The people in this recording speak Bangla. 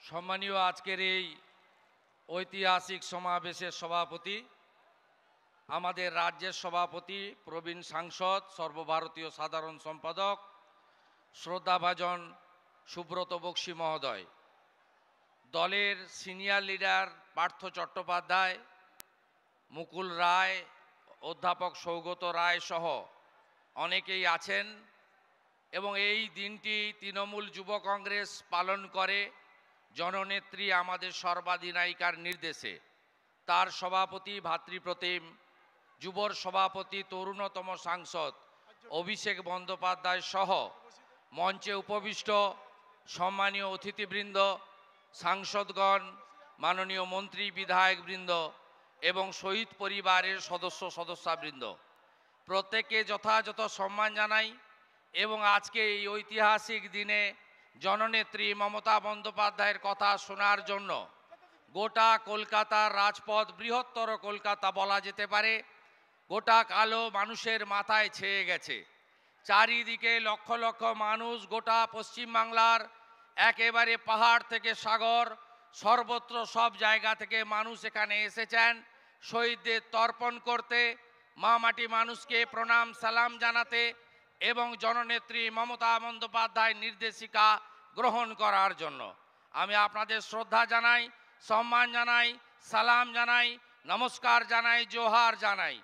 সম্মানীয় আজকের এই ঐতিহাসিক সমাবেশের সভাপতি, আমাদের রাজ্যের সভাপতি, প্রবীণ সাংসদ, সর্বভারতীয় সাধারণ সম্পাদক, শ্রদ্ধাভাজন সুব্রত বক্সী মহোদয়, দলের সিনিয়র লিডার পার্থ চট্টোপাধ্যায়, মুকুল রায়, অধ্যাপক সৌগত রায় সহ অনেকেই আছেন এবং এই দিনটি তৃণমূল যুব কংগ্রেস পালন করে জননেত্রী আমাদের সর্বাধিনায়িকার নির্দেশে। তার সভাপতি ভাতৃপ্রতিম যুবর সভাপতি তরুণতম সাংসদ অভিষেক বন্দ্যোপাধ্যায় সহ মঞ্চে উপবিষ্ট সম্মানীয় অতিথিবৃন্দ, সাংসদগণ, মাননীয় মন্ত্রী বিধায়কবৃন্দ এবং শহীদ পরিবারের সদস্যবৃন্দ, প্রত্যেককে যথাযথ সম্মান জানাই এবং আজকে এই ঐতিহাসিক দিনে জননেত্রী মমতা বন্দ্যোপাধ্যায়ের কথা শোনার জন্য গোটা কলকাতার রাজপথ, বৃহত্তর কলকাতা বলা যেতে পারে, গোটা কালো মানুষের মাথায় ছেয়ে গেছে। চারিদিকে লক্ষ লক্ষ মানুষ, গোটা পশ্চিমবাংলার একেবারে পাহাড় থেকে সাগর সর্বত্র সব জায়গা থেকে মানুষ এখানে এসেছেন শহীদদের তর্পণ করতে, মা মাটি মানুষকে প্রণাম সালাম জানাতে এবং জননেত্রী মমতা বন্দ্যোপাধ্যায়ের নির্দেশিকা গ্রহণ করার জন্য। আমি আপনাদের শ্রদ্ধা জানাই, সম্মান জানাই, সালাম জানাই, নমস্কার জানাই, জোহার জানাই।